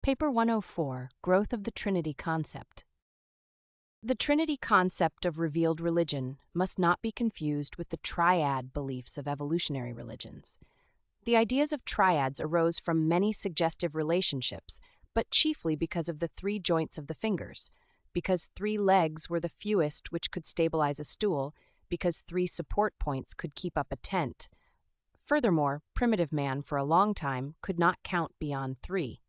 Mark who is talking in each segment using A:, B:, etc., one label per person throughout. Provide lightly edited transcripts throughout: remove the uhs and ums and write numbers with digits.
A: Paper 104, Growth of the Trinity Concept. The Trinity concept of revealed religion must not be confused with the triad beliefs of evolutionary religions. The ideas of triads arose from many suggestive relationships, but chiefly because of the 3 joints of the fingers, because 3 legs were the fewest which could stabilize a stool, because 3 support points could keep up a tent. Furthermore, primitive man for a long time could not count beyond 3.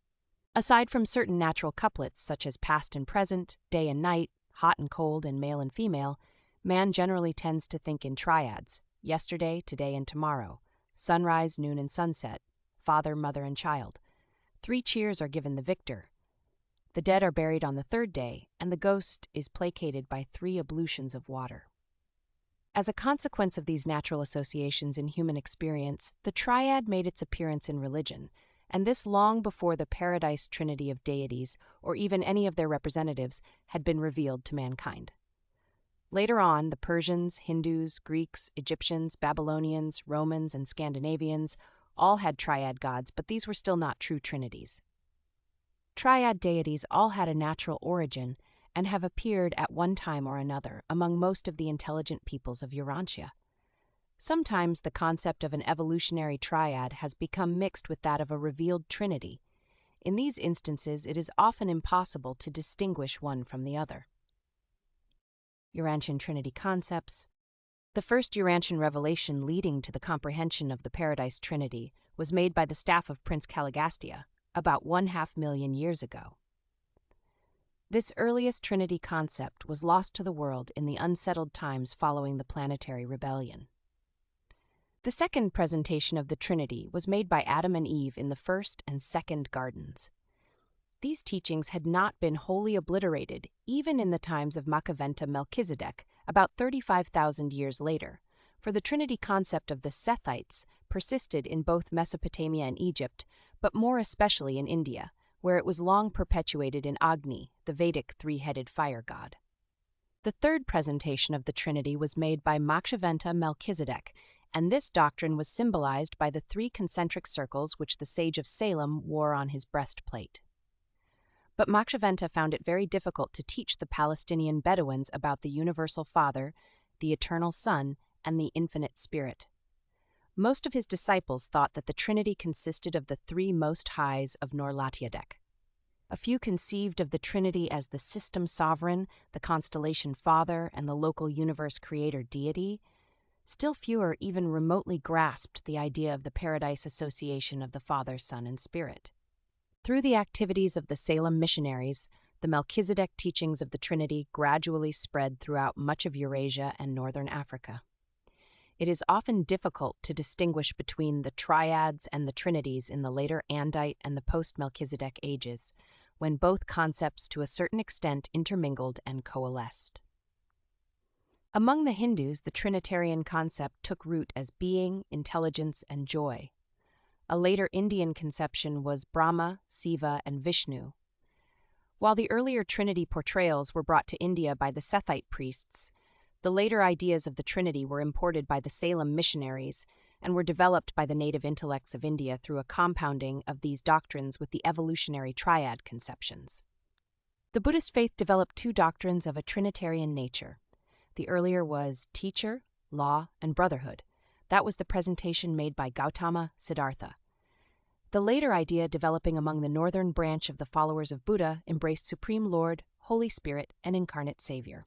A: Aside from certain natural couplets such as past and present, day and night, hot and cold, and male and female, man generally tends to think in triads: yesterday, today, and tomorrow, sunrise, noon, and sunset, father, mother, and child. 3 cheers are given the victor. The dead are buried on the 3rd day, and the ghost is placated by 3 ablutions of water. As a consequence of these natural associations in human experience, the triad made its appearance in religion, and this long before the paradise trinity of deities, or even any of their representatives, had been revealed to mankind. Later on, the Persians, Hindus, Greeks, Egyptians, Babylonians, Romans, and Scandinavians all had triad gods, but these were still not true trinities. Triad deities all had a natural origin and have appeared at one time or another among most of the intelligent peoples of Urantia. Sometimes the concept of an evolutionary triad has become mixed with that of a revealed trinity. In these instances, it is often impossible to distinguish one from the other. Urantian Trinity concepts. The first Urantian revelation leading to the comprehension of the Paradise Trinity was made by the staff of Prince Caligastia about 500,000 years ago. This earliest Trinity concept was lost to the world in the unsettled times following the planetary rebellion. The second presentation of the Trinity was made by Adam and Eve in the first and second gardens. These teachings had not been wholly obliterated even in the times of Machaventa Melchizedek, about 35,000 years later, for the Trinity concept of the Sethites persisted in both Mesopotamia and Egypt, but more especially in India, where it was long perpetuated in Agni, the Vedic 3-headed fire god. The third presentation of the Trinity was made by Machaventa Melchizedek, and this doctrine was symbolized by the 3 concentric circles which the sage of Salem wore on his breastplate. But Machaventa found it very difficult to teach the Palestinian Bedouins about the universal Father, the eternal Son, and the infinite Spirit. Most of his disciples thought that the Trinity consisted of the 3 Most Highs of Norlatiadek. A few conceived of the Trinity as the system sovereign, the constellation Father, and the local universe creator deity. Still fewer even remotely grasped the idea of the paradise association of the Father, Son, and Spirit. Through the activities of the Salem missionaries, the Melchizedek teachings of the Trinity gradually spread throughout much of Eurasia and northern Africa. It is often difficult to distinguish between the triads and the trinities in the later Andite and the post-Melchizedek ages, when both concepts to a certain extent intermingled and coalesced. Among the Hindus, the Trinitarian concept took root as being, intelligence, and joy. A later Indian conception was Brahma, Siva, and Vishnu. While the earlier Trinity portrayals were brought to India by the Sethite priests, the later ideas of the Trinity were imported by the Salem missionaries and were developed by the native intellects of India through a compounding of these doctrines with the evolutionary triad conceptions. The Buddhist faith developed 2 doctrines of a Trinitarian nature. The earlier was teacher, law, and brotherhood. That was the presentation made by Gautama Siddhartha. The later idea developing among the northern branch of the followers of Buddha embraced Supreme Lord, Holy Spirit, and Incarnate Savior.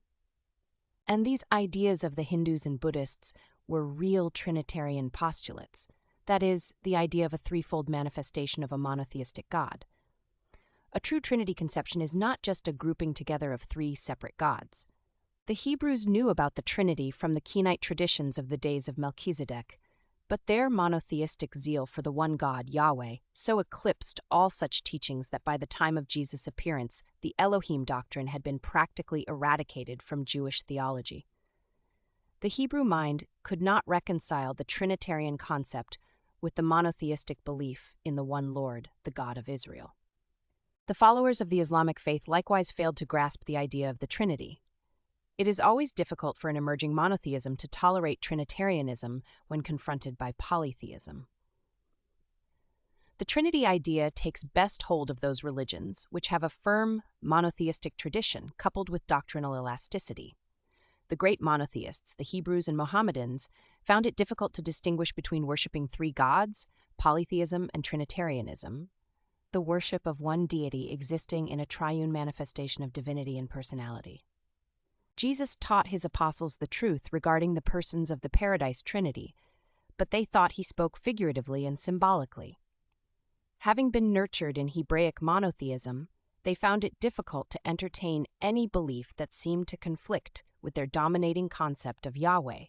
A: And these ideas of the Hindus and Buddhists were real Trinitarian postulates, that is, the idea of a 3-fold manifestation of a monotheistic God. A true Trinity conception is not just a grouping together of 3 separate gods. The Hebrews knew about the Trinity from the Kenite traditions of the days of Melchizedek, but their monotheistic zeal for the one God, Yahweh, so eclipsed all such teachings that by the time of Jesus' appearance, the Elohim doctrine had been practically eradicated from Jewish theology. The Hebrew mind could not reconcile the Trinitarian concept with the monotheistic belief in the one Lord, the God of Israel. The followers of the Islamic faith likewise failed to grasp the idea of the Trinity. It is always difficult for an emerging monotheism to tolerate Trinitarianism when confronted by polytheism. The Trinity idea takes best hold of those religions which have a firm monotheistic tradition coupled with doctrinal elasticity. The great monotheists, the Hebrews and Mohammedans, found it difficult to distinguish between worshipping three gods, polytheism, and Trinitarianism, the worship of one deity existing in a triune manifestation of divinity and personality. Jesus taught his apostles the truth regarding the persons of the Paradise Trinity, but they thought he spoke figuratively and symbolically. Having been nurtured in Hebraic monotheism, they found it difficult to entertain any belief that seemed to conflict with their dominating concept of Yahweh,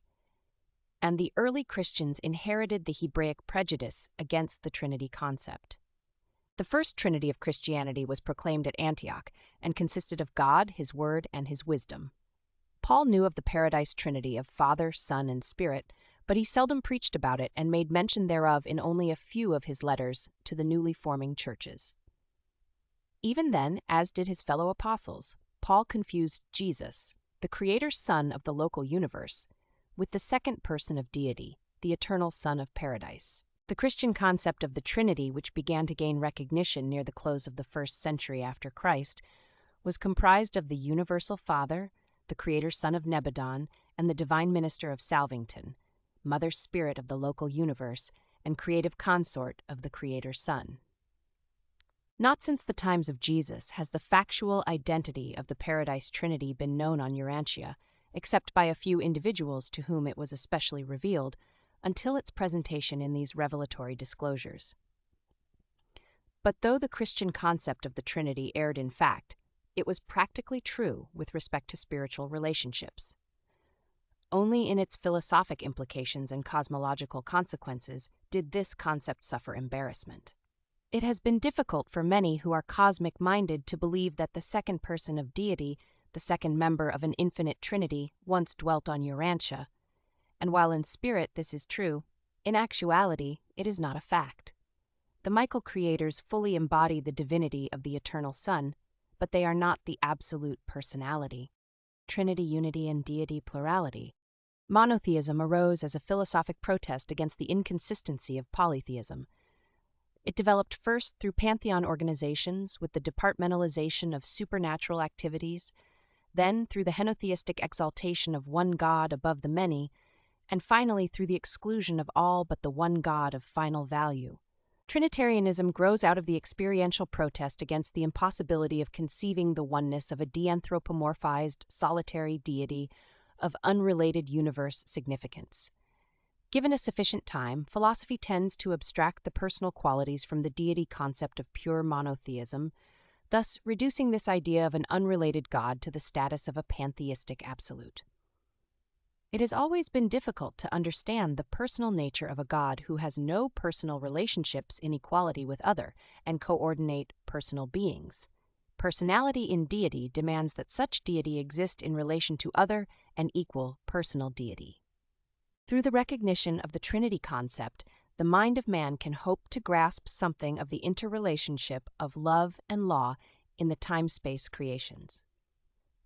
A: and the early Christians inherited the Hebraic prejudice against the Trinity concept. The first Trinity of Christianity was proclaimed at Antioch and consisted of God, His Word, and His wisdom. Paul knew of the Paradise Trinity of Father, Son, and Spirit, but he seldom preached about it and made mention thereof in only a few of his letters to the newly forming churches. Even then, as did his fellow apostles, Paul confused Jesus, the Creator Son of the local universe, with the second person of deity, the eternal Son of Paradise. The Christian concept of the Trinity, which began to gain recognition near the close of the 1st century after Christ, was comprised of the universal Father, the Creator Son of Nebadon, and the Divine Minister of Salvington, Mother Spirit of the local universe, and creative consort of the Creator Son. Not since the times of Jesus has the factual identity of the Paradise Trinity been known on Urantia, except by a few individuals to whom it was especially revealed, until its presentation in these revelatory disclosures. But though the Christian concept of the Trinity erred in fact, it was practically true with respect to spiritual relationships. Only in its philosophic implications and cosmological consequences did this concept suffer embarrassment. It has been difficult for many who are cosmic-minded to believe that the second person of deity, the second member of an infinite Trinity, once dwelt on Urantia, and while in spirit this is true, in actuality it is not a fact. The Michael creators fully embody the divinity of the eternal Son, but they are not the absolute personality. Trinity, unity, and deity plurality. Monotheism arose as a philosophic protest against the inconsistency of polytheism. It developed first through pantheon organizations with the departmentalization of supernatural activities, then through the henotheistic exaltation of one God above the many, and finally through the exclusion of all but the one God of final value. Trinitarianism grows out of the experiential protest against the impossibility of conceiving the oneness of a de-anthropomorphized, solitary deity of unrelated universe significance. Given a sufficient time, philosophy tends to abstract the personal qualities from the deity concept of pure monotheism, thus reducing this idea of an unrelated God to the status of a pantheistic absolute. It has always been difficult to understand the personal nature of a God who has no personal relationships in equality with other and coordinate personal beings. Personality in deity demands that such deity exist in relation to other and equal personal deity. Through the recognition of the Trinity concept, the mind of man can hope to grasp something of the interrelationship of love and law in the time-space creations.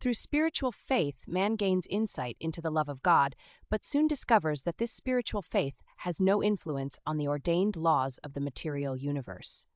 A: Through spiritual faith, man gains insight into the love of God, but soon discovers that this spiritual faith has no influence on the ordained laws of the material universe.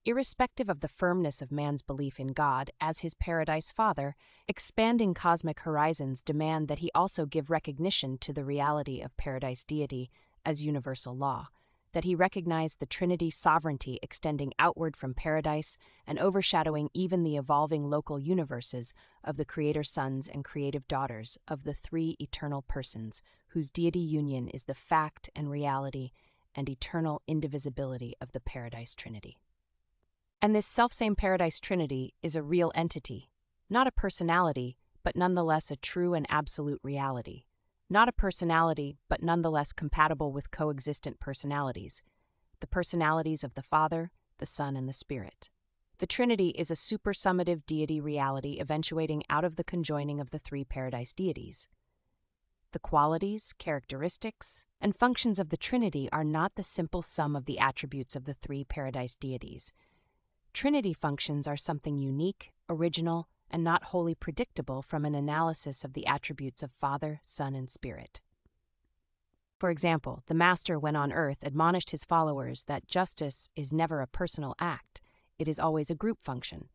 A: Irrespective of the firmness of man's belief in God as his paradise Father, expanding cosmic horizons demand that he also give recognition to the reality of paradise deity as universal law, that he recognize the Trinity sovereignty extending outward from paradise and overshadowing even the evolving local universes of the creator sons and creative daughters of the three eternal persons, whose deity union is the fact and reality and eternal indivisibility of the Paradise Trinity. And this selfsame Paradise Trinity is a real entity, not a personality, but nonetheless a true and absolute reality. Not a personality, but nonetheless compatible with coexistent personalities, the personalities of the Father, the Son, and the Spirit. The Trinity is a supersummative deity reality eventuating out of the conjoining of the three paradise deities. The qualities, characteristics, and functions of the Trinity are not the simple sum of the attributes of the three paradise deities. Trinity functions are something unique, original, and not wholly predictable from an analysis of the attributes of Father, Son, and Spirit. For example, the Master, when on earth, admonished his followers that justice is never a personal act, it is always a group function.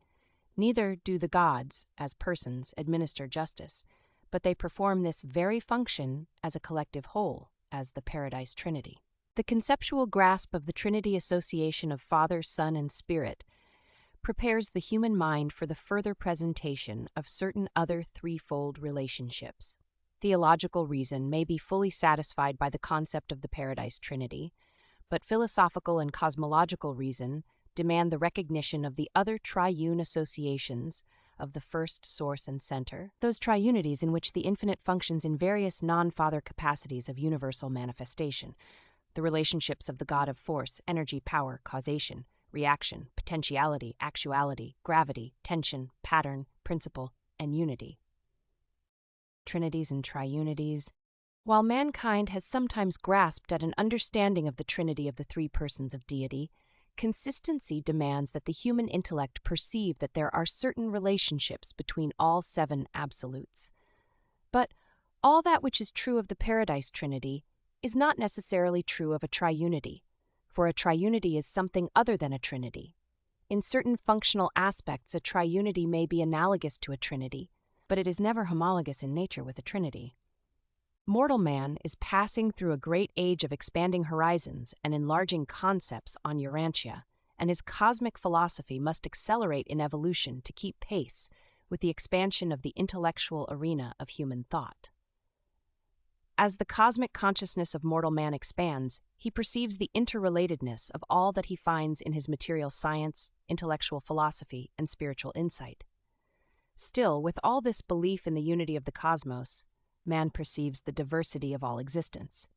A: Neither do the gods, as persons, administer justice, but they perform this very function as a collective whole, as the Paradise Trinity. The conceptual grasp of the Trinity association of Father, Son, and Spirit prepares the human mind for the further presentation of certain other threefold relationships. Theological reason may be fully satisfied by the concept of the Paradise Trinity, but philosophical and cosmological reason demand the recognition of the other triune associations of the first source and center, those triunities in which the infinite functions in various non-father capacities of universal manifestation, the relationships of the God of force, energy, power, causation, reaction, potentiality, actuality, gravity, tension, pattern, principle, and unity. Trinities and Triunities. While mankind has sometimes grasped at an understanding of the Trinity of the three persons of deity, consistency demands that the human intellect perceive that there are certain relationships between all seven absolutes. But all that which is true of the Paradise Trinity is not necessarily true of a triunity, for a triunity is something other than a trinity. In certain functional aspects, a triunity may be analogous to a trinity, but it is never homologous in nature with a trinity. Mortal man is passing through a great age of expanding horizons and enlarging concepts on Urantia, and his cosmic philosophy must accelerate in evolution to keep pace with the expansion of the intellectual arena of human thought. As the cosmic consciousness of mortal man expands, he perceives the interrelatedness of all that he finds in his material science, intellectual philosophy, and spiritual insight. Still, with all this belief in the unity of the cosmos, man perceives the diversity of all existence.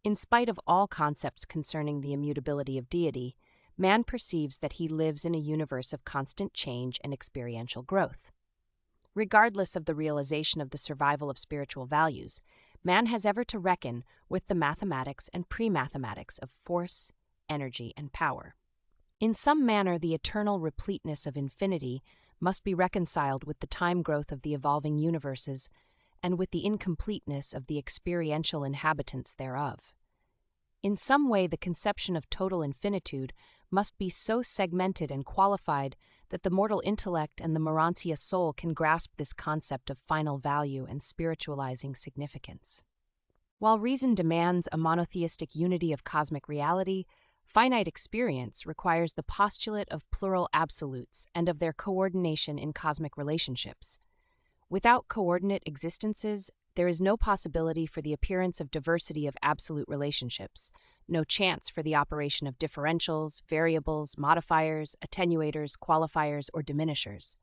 A: In spite of all concepts concerning the immutability of deity, man perceives that he lives in a universe of constant change and experiential growth. Regardless of the realization of the survival of spiritual values, man has ever to reckon with the mathematics and pre-mathematics of force, energy, and power. In some manner, the eternal repleteness of infinity must be reconciled with the time growth of the evolving universes and with the incompleteness of the experiential inhabitants thereof. In some way, the conception of total infinitude must be so segmented and qualified that the mortal intellect and the Urantia soul can grasp this concept of final value and spiritualizing significance. While reason demands a monotheistic unity of cosmic reality, finite experience requires the postulate of plural absolutes and of their coordination in cosmic relationships. Without coordinate existences, there is no possibility for the appearance of diversity of absolute relationships, no chance for the operation of differentials, variables, modifiers, attenuators, qualifiers, or diminishers.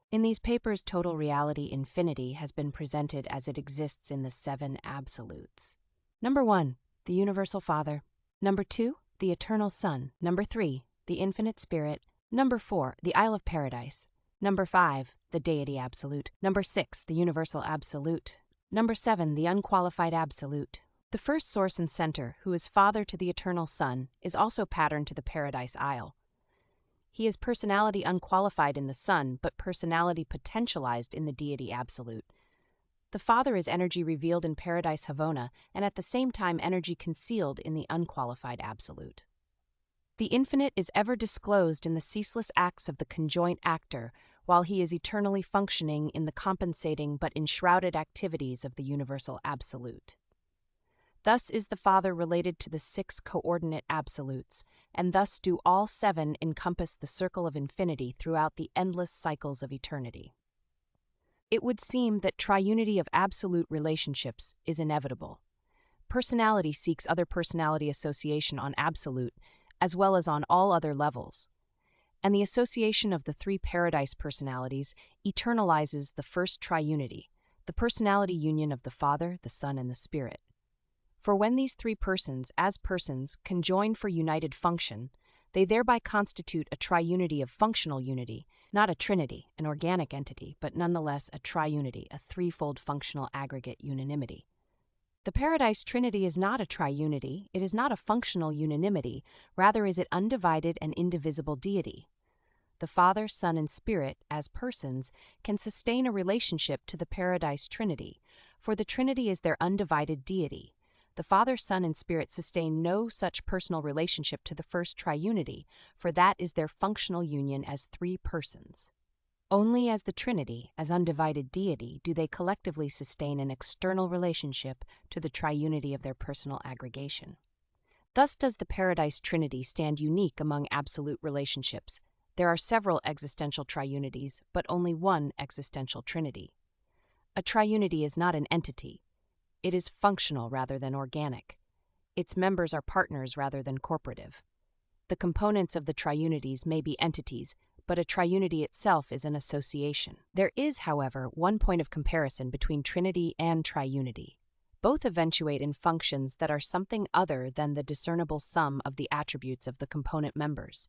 A: In these papers, total reality infinity has been presented as it exists in the seven absolutes. Number 1, the Universal Father. Number 2, the Eternal Son. Number 3, the Infinite Spirit. Number 4, the Isle of Paradise. Number 5, the Deity Absolute. Number 6, the Universal Absolute. Number 7, the Unqualified Absolute. The first source and center, who is father to the Eternal Son, is also pattern to the Paradise Isle. He is personality unqualified in the Son, but personality potentialized in the Deity Absolute. The Father is energy revealed in Paradise Havona, and at the same time energy concealed in the Unqualified Absolute. The infinite is ever disclosed in the ceaseless acts of the conjoint actor, while he is eternally functioning in the compensating but enshrouded activities of the Universal Absolute. Thus is the Father related to the 6 coordinate absolutes, and thus do all 7 encompass the circle of infinity throughout the endless cycles of eternity. It would seem that triunity of absolute relationships is inevitable. Personality seeks other personality association on absolute, as well as on all other levels, and the association of the 3 paradise personalities eternalizes the first triunity, the personality union of the Father, the Son, and the Spirit. For when these 3 persons, as persons, conjoin for united function, they thereby constitute a triunity of functional unity, not a trinity, an organic entity, but nonetheless a triunity, a threefold functional aggregate unanimity. The Paradise Trinity is not a triunity, it is not a functional unanimity, rather is it undivided and indivisible deity. The Father, Son, and Spirit, as persons, can sustain a relationship to the Paradise Trinity, for the Trinity is their undivided deity. the Father, Son, and Spirit sustain no such personal relationship to the first triunity, for that is their functional union as three persons. Only as the Trinity, as undivided deity, do they collectively sustain an external relationship to the triunity of their personal aggregation. Thus does the Paradise Trinity stand unique among absolute relationships. There are several existential triunities, but only one existential trinity. A triunity is not an entity. It is functional rather than organic. Its members are partners rather than corporative. The components of the triunities may be entities, but a triunity itself is an association. There is, however, one point of comparison between Trinity and triunity. Both eventuate in functions that are something other than the discernible sum of the attributes of the component members.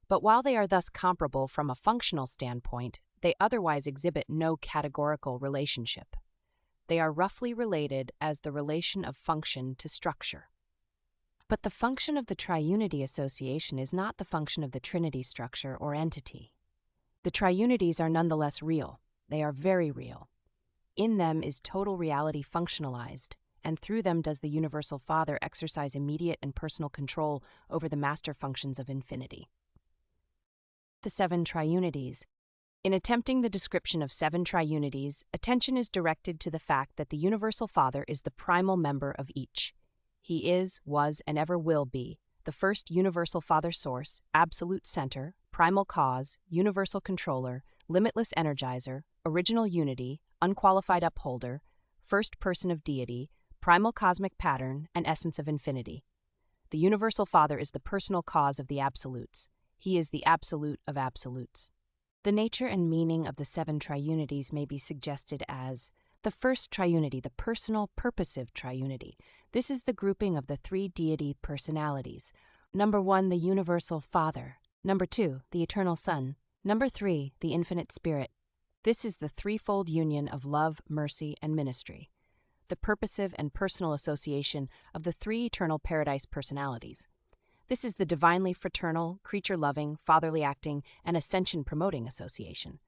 A: But while they are thus comparable from a functional standpoint, they otherwise exhibit no categorical relationship. They are roughly related as the relation of function to structure. But the function of the triunity association is not the function of the trinity structure or entity. The triunities are nonetheless real. They are very real. In them is total reality functionalized, and through them does the Universal Father exercise immediate and personal control over the master functions of infinity. The Seven Triunities. In attempting the description of seven triunities, attention is directed to the fact that the Universal Father is the primal member of each. He is, was, and ever will be the first Universal Father Source, Absolute Center, Primal Cause, Universal Controller, Limitless Energizer, Original Unity, Unqualified Upholder, First Person of Deity, Primal Cosmic Pattern, and Essence of Infinity. The Universal Father is the personal cause of the Absolutes. He is the Absolute of Absolutes. The nature and meaning of the seven triunities may be suggested as the first triunity, the personal purposive triunity. This is the grouping of the three deity personalities. Number 1, the Universal Father. Number 2, the Eternal Son. Number 3, the Infinite Spirit. This is the threefold union of love, mercy, and ministry. The purposive and personal association of the three eternal paradise personalities. This is the divinely fraternal, creature-loving, fatherly-acting, and ascension-promoting association.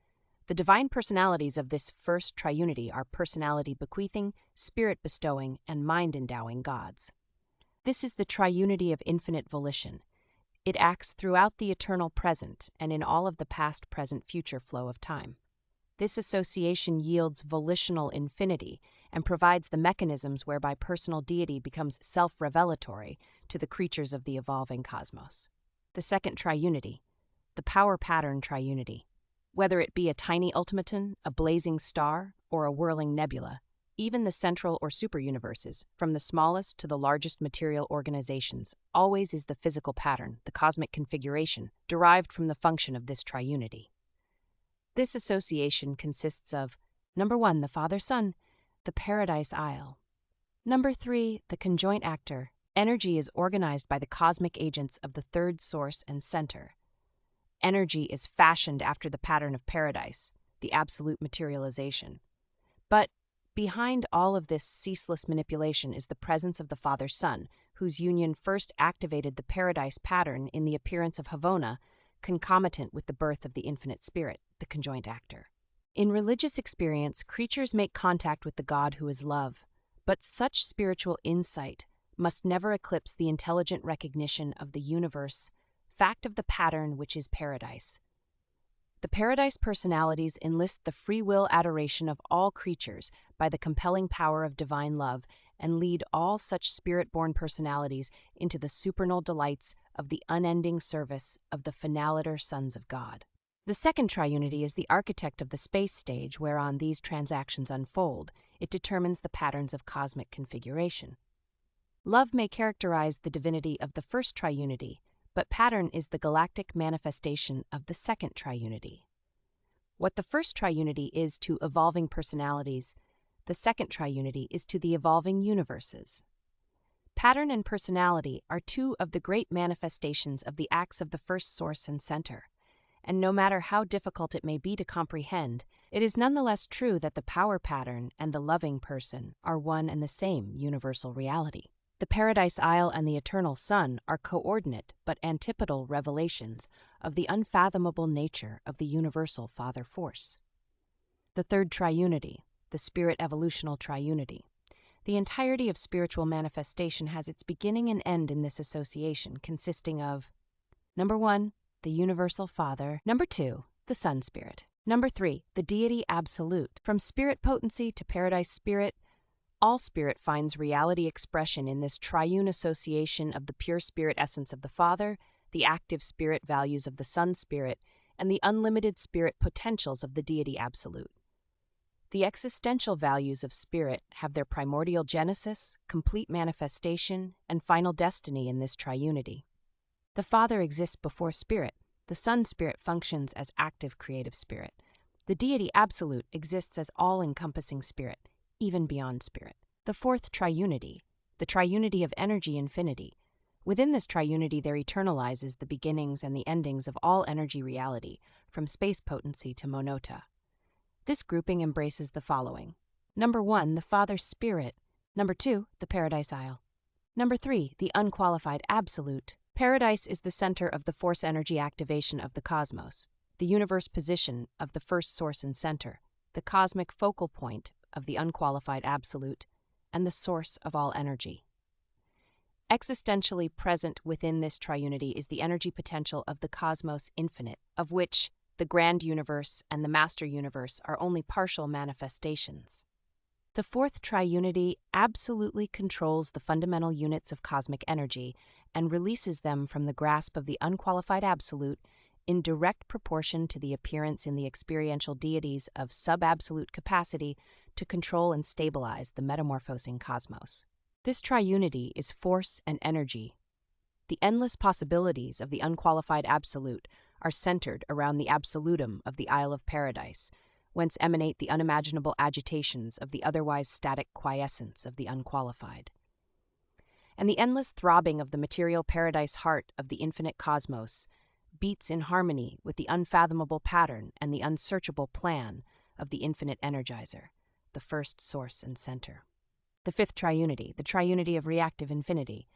A: The divine personalities of this first triunity are personality-bequeathing, spirit-bestowing, and mind-endowing gods. This is the triunity of infinite volition. It acts throughout the eternal present and in all of the past, present, future flow of time. This association yields volitional infinity and provides the mechanisms whereby personal deity becomes self-revelatory to the creatures of the evolving cosmos. The second triunity, the power pattern triunity. Whether it be a tiny ultimaton, a blazing star, or a whirling nebula, even the central or superuniverses, from the smallest to the largest material organizations, always is the physical pattern, the cosmic configuration, derived from the function of this triunity. This association consists of number 1, the Father-Son, the Paradise Isle. Number 3, the conjoint actor. Energy is organized by the cosmic agents of the third source and center. Energy is fashioned after the pattern of paradise, the absolute materialization. But behind all of this ceaseless manipulation is the presence of the Father-Son, whose union first activated the paradise pattern in the appearance of Havona, concomitant with the birth of the Infinite Spirit, the conjoint actor. In religious experience, creatures make contact with the God who is love, but such spiritual insight must never eclipse the intelligent recognition of the universe, fact of the pattern which is paradise. The paradise personalities enlist the free will adoration of all creatures by the compelling power of divine love and lead all such spirit-born personalities into the supernal delights of the unending service of the finaliter sons of God. The second triunity is the architect of the space stage whereon these transactions unfold. It determines the patterns of cosmic configuration. Love may characterize the divinity of the first triunity, but pattern is the galactic manifestation of the second triunity. What the first triunity is to evolving personalities, the second triunity is to the evolving universes. Pattern and personality are two of the great manifestations of the acts of the first source and center, and no matter how difficult it may be to comprehend, it is nonetheless true that the power pattern and the loving person are one and the same universal reality. The Paradise Isle and the Eternal Son are coordinate but antipodal revelations of the unfathomable nature of the universal Father Force. The third triunity, the Spirit Evolutional Triunity. The entirety of spiritual manifestation has its beginning and end in this association, consisting of number 1, the Universal Father, number 2, the Sun Spirit, number 3, the Deity Absolute. From spirit potency to paradise spirit, all spirit finds reality expression in this triune association of the pure spirit essence of the Father, the active spirit values of the Sun Spirit, and the unlimited spirit potentials of the Deity Absolute. The existential values of spirit have their primordial genesis, complete manifestation, and final destiny in this triunity. The Father exists before spirit. The Sun Spirit functions as active creative spirit. The Deity Absolute exists as all-encompassing spirit, even beyond spirit. The fourth triunity, the triunity of energy infinity. Within this triunity there eternalizes the beginnings and the endings of all energy reality, from space potency to monota. This grouping embraces the following. Number 1, the Father Spirit. Number 2, the Paradise Isle. Number 3, the Unqualified Absolute. Paradise is the center of the force energy activation of the cosmos, the universe position of the first source and center, the cosmic focal point of the Unqualified Absolute, and the source of all energy. Existentially present within this triunity is the energy potential of the cosmos infinite, of which the grand universe and the master universe are only partial manifestations. The fourth triunity absolutely controls the fundamental units of cosmic energy and releases them from the grasp of the unqualified absolute in direct proportion to the appearance in the experiential deities of sub-absolute capacity to control and stabilize the metamorphosing cosmos. This triunity is force and energy. The endless possibilities of the unqualified absolute are centered around the absolutum of the Isle of Paradise, whence emanate the unimaginable agitations of the otherwise static quiescence of the unqualified. And the endless throbbing of the material paradise heart of the infinite cosmos beats in harmony with the unfathomable pattern and the unsearchable plan of the infinite energizer, the first source and center. The fifth triunity, the triunity of reactive infinity.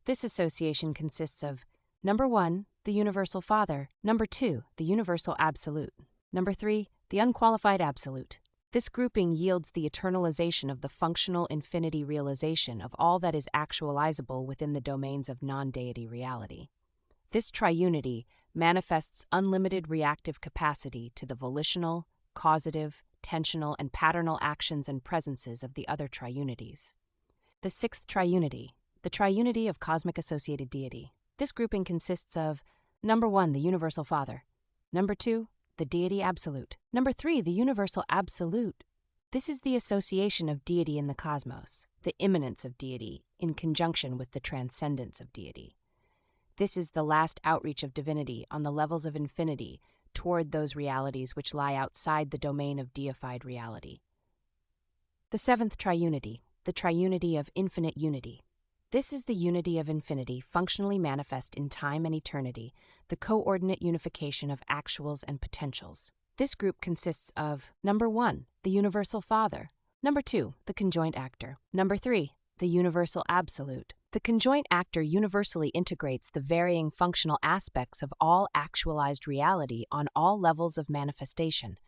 A: This association consists of number 1, the Universal Father, number 2, the Universal Absolute, number 3, the Unqualified Absolute. This grouping yields the eternalization of the functional infinity realization of all that is actualizable within the domains of non-deity reality. This triunity manifests unlimited reactive capacity to the volitional, causative, tensional, and patternal actions and presences of the other triunities. The sixth triunity, the triunity of cosmic associated deity. This grouping consists of number 1, the Universal Father, number 2, the Deity Absolute, number 3, the Universal Absolute. This is the association of deity in the cosmos, the immanence of deity in conjunction with the transcendence of deity. This is the last outreach of divinity on the levels of infinity toward those realities which lie outside the domain of deified reality. The seventh triunity, the triunity of infinite unity. This is the unity of infinity functionally manifest in time and eternity, the coordinate unification of actuals and potentials. This group consists of number 1, the Universal Father, number 2, the conjoint actor, number 3, the Universal Absolute. The conjoint actor universally integrates the varying functional aspects of all actualized reality on all levels of manifestation,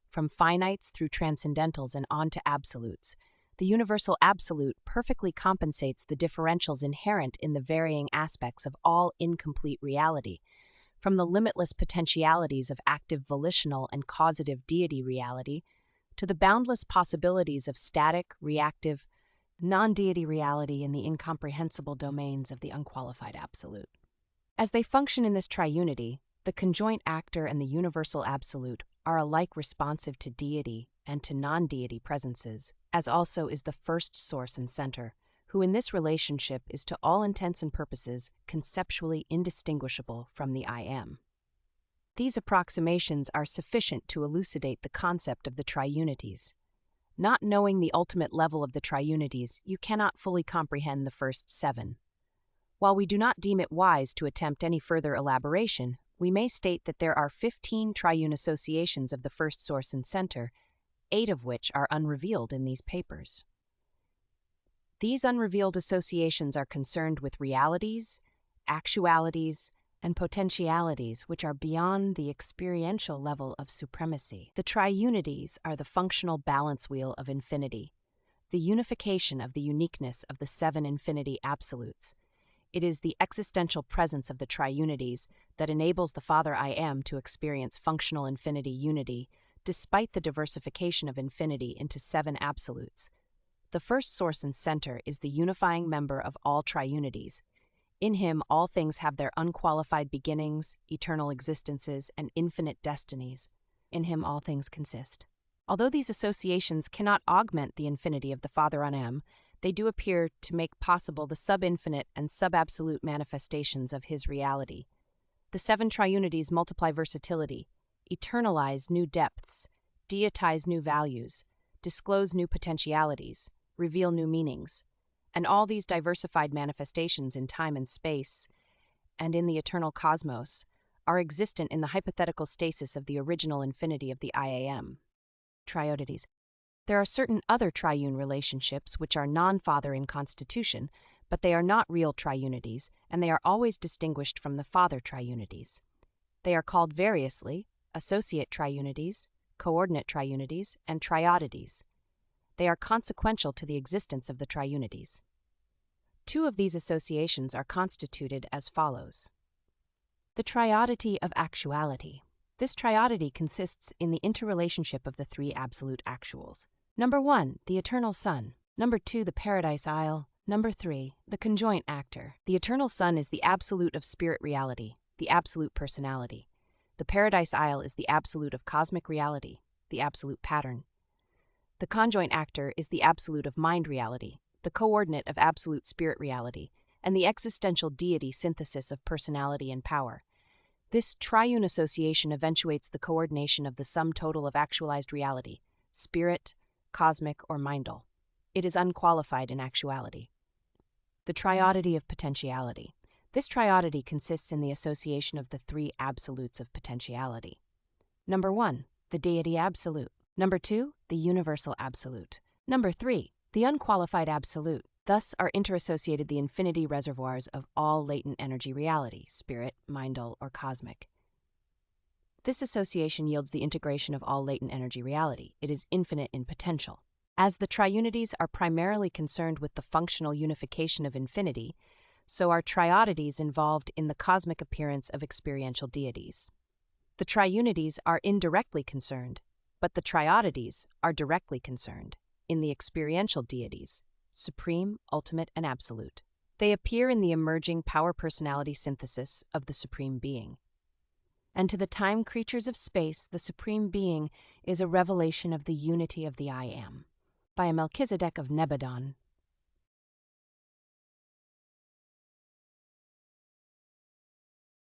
A: from finites through transcendentals and on to absolutes. The Universal Absolute perfectly compensates the differentials inherent in the varying aspects of all incomplete reality, from the limitless potentialities of active volitional and causative deity reality to the boundless possibilities of static, reactive, non-deity reality in the incomprehensible domains of the unqualified absolute. As they function in this triunity, the conjoint actor and the Universal Absolute are alike responsive to deity and to non-deity presences, as also is the first source and center, who in this relationship is to all intents and purposes conceptually indistinguishable from the I Am. These approximations are sufficient to elucidate the concept of the triunities. Not knowing the ultimate level of the triunities, you cannot fully comprehend the first 7. While we do not deem it wise to attempt any further elaboration, we may state that there are 15 triune associations of the first source and center, 8 of which are unrevealed in these papers. These unrevealed associations are concerned with realities, actualities, and potentialities which are beyond the experiential level of supremacy. The triunities are the functional balance wheel of infinity, the unification of the uniqueness of the seven infinity absolutes. It is the existential presence of the triunities that enables the Father I Am to experience functional infinity unity, despite the diversification of infinity into seven absolutes. The first source and center is the unifying member of all triunities. In him, all things have their unqualified beginnings, eternal existences, and infinite destinies. In him, all things consist. Although these associations cannot augment the infinity of the Father I Am, they do appear to make possible the sub-infinite and sub-absolute manifestations of his reality. The seven triunities multiply versatility, eternalize new depths, deitize new values, disclose new potentialities, reveal new meanings, and all these diversified manifestations in time and space, and in the eternal cosmos, are existent in the hypothetical stasis of the original infinity of the IAM. Triodities. There are certain other triune relationships which are non-father in constitution, but they are not real triunities, and they are always distinguished from the father triunities. They are called variously associate triunities, coordinate triunities, and triodities. They are consequential to the existence of the triunities. Two of these associations are constituted as follows. The triodity of actuality. This triodity consists in the interrelationship of the three absolute actuals. Number 1, the eternal Son. Number 2, the Paradise Isle. Number 3, the conjoint actor. The eternal Son is the absolute of spirit reality, the absolute personality. The Paradise Isle is the absolute of cosmic reality, the absolute pattern. The conjoint actor is the absolute of mind reality, the coordinate of absolute spirit reality, and the existential deity synthesis of personality and power. This triune association eventuates the coordination of the sum total of actualized reality, spirit, cosmic, or mindal. It is unqualified in actuality. The triodity of potentiality. This triodity consists in the association of the three absolutes of potentiality. Number 1, the Deity Absolute. Number 2, the Universal Absolute. Number 3, the Unqualified Absolute. Thus are interassociated the infinity reservoirs of all latent energy reality, spirit, mindal, or cosmic. This association yields the integration of all latent energy reality. It is infinite in potential. As the triunities are primarily concerned with the functional unification of infinity, so are triodities involved in the cosmic appearance of experiential deities. The triunities are indirectly concerned, but the triodities are directly concerned in the experiential deities, supreme, ultimate, and absolute. They appear in the emerging power-personality synthesis of the Supreme Being. And to the time creatures of space, the Supreme Being is a revelation of the unity of the I Am. By a Melchizedek of Nebadon,